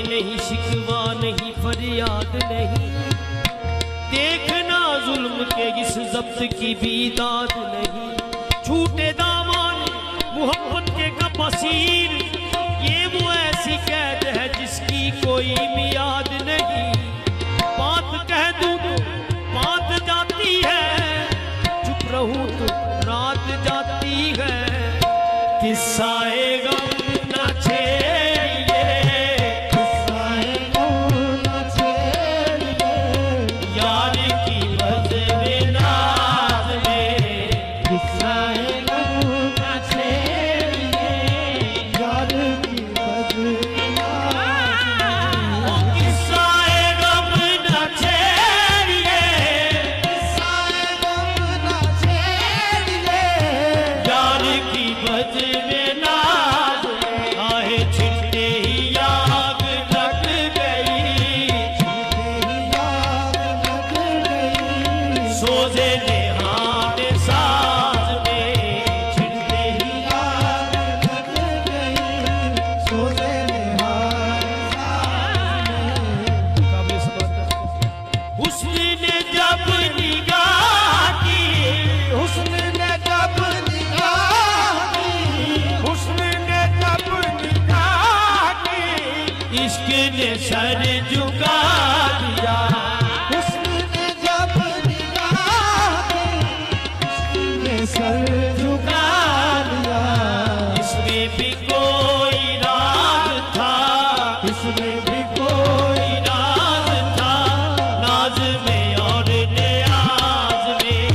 नहीं, शिकवा नहीं, फरियाद नहीं, देखना जुल्म के इस जब्त की भी दाद नहीं। छूटे दामन मोहब्बत के कबसीर, ये वो ऐसी कैद है जिसकी कोई मियाद नहीं। बात कह दूं तो बात जाती है, चुप रहूं तो रात जाती है। किस्साए गम न छेड़िए, किस्साए गम न छेड़िए, यार की बज़्म नाज़ में। किस्साए गम न छेड़िए, यार की बज़्म नाज़ में। ओ किस्साए गम न छेड़िए, किस्साए गम न छेड़िए, यार की बज़्म नाज़ में। आहे छिड़ते ही आग लग गई, तेरी याद लग गई, सोजे नेहान साज में। छिड़ते ही याद लग गई, सोते निहार साज में। काबिल सबात। हुस्न ने जब निगाह की, हुस्न ने जब निगाह की, हुस्न ने जब निगाह की, इश्क ने सर झुका दिया। हुस्न ने जब निगाह की, उसने सर झुका लिया। इसमें भी कोई राज था, इसमें भी कोई नाज था, नाज में और नियाज में।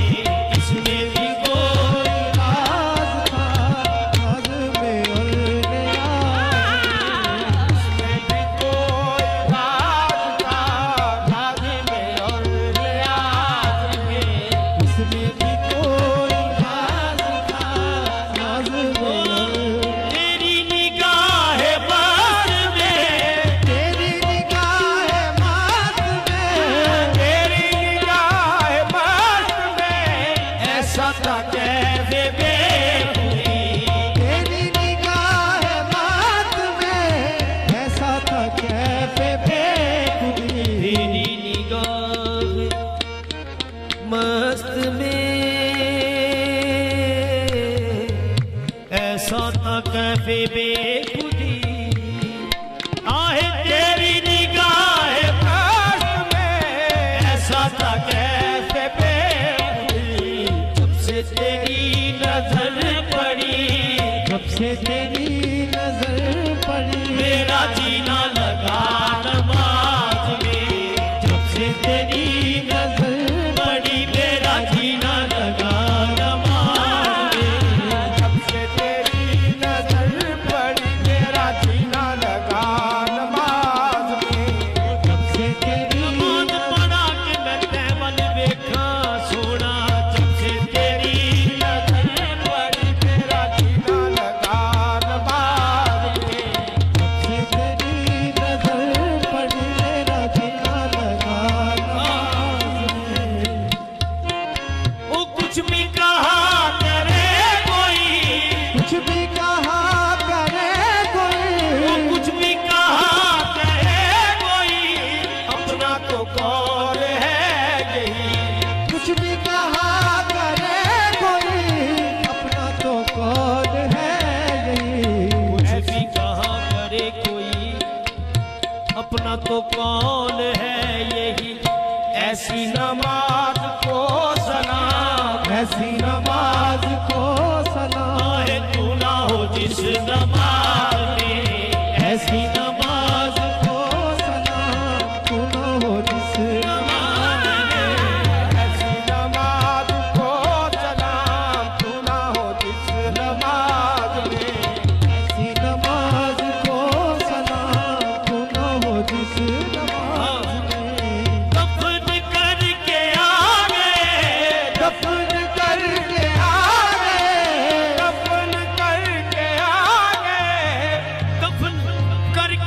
इसमें भी कोई राज था, राज में और नियाज इसमें भी कोई राज था, राज में और नियाज में। इसमें भी कोई राज था, राज में और। तेरी निगाह बस में, तेरी निगाह मात में, तेरी निगाह बस में, ऐसा था कैफ़े बेखुदी। तेरी निगाह मात में, ऐसा था कैफ़े बेखुदी। तेरी निगाह मस्त में, ऐसा था कैफ़े बेखुदी। आहे तेरी निगाह मस्त में, ऐसा था कैफ़े बेखुदी। जब से तेरी नजर पड़ी, जब से तेरी नजर पड़ी, मेरा जीना लगा नमाज में। जब से तेरी नजर पड़ी, मेरा जीना लगा नमाज में। जब से तेरी नजर पड़ी, मेरा जीना लगा नमाज में। जब से तेरी नमाज पढ़ा के मैं तैमल देखा सोना। जब से तेरी नजर पड़ी, मेरा जीना लगा नमाज में। जब से तेरी नजर पड़ी, मेरा जीना लगा नमाज में। वो कुछ भी कहा करे कोई, कुछ भी कहा करे वो कोई, कुछ भी कहा करे कोई, अपना तो कौन है यही। कुछ भी कहा करे कोई, अपना तो कौन है यही। कुछ भी कहा करे कोई, अपना तो कौन है यही। ऐसी नमाज को सलाम, ऐसी नमाज को सलाम, आहे तू ना हो जिस नमाज में। ऐसी नमाज को सलाम, तू न हो जिस नमाज में। ऐसी नमाज को सलाम, तू न हो जिस नमाज में। ऐसी नमाज को सलाम, तू न हो जिस नमाज में। दफन करके आ गए, दफन करके आ गए, दफन करके आ गए, दफन करके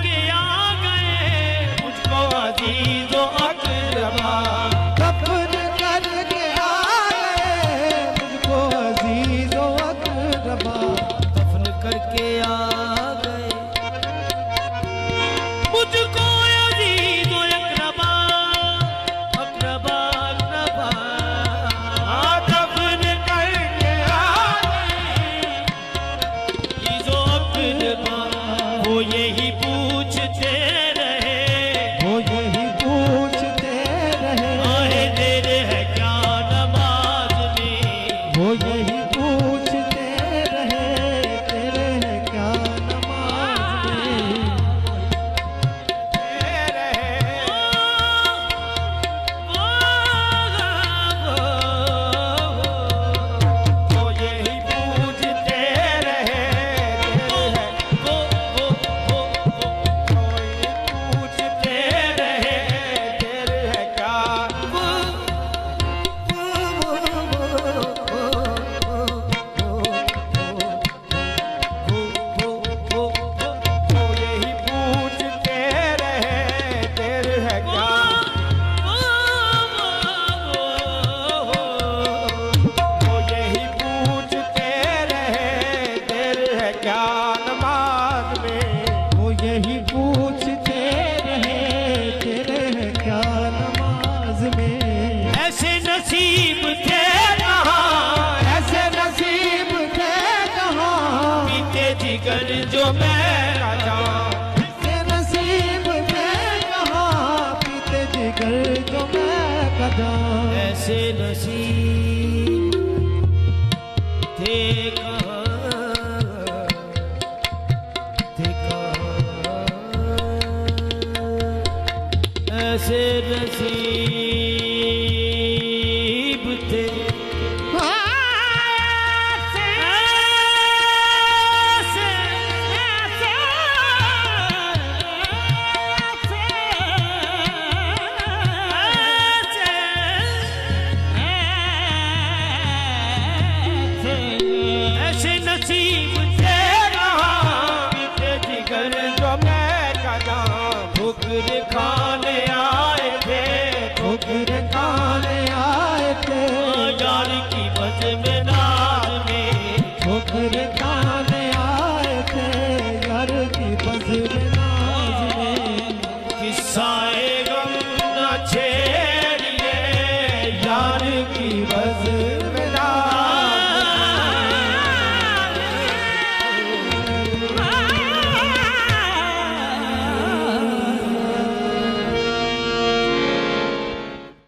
ऐसे नसीब थे ऐसे नसीब थे ऐसे नसीब थे जिगर जो मैं कदम ठुकर खाने आए थे ठुकर खाने आए थे यार की बज में नाज में ठुकर खाने आए थे यार की बस में नाज में किस्सा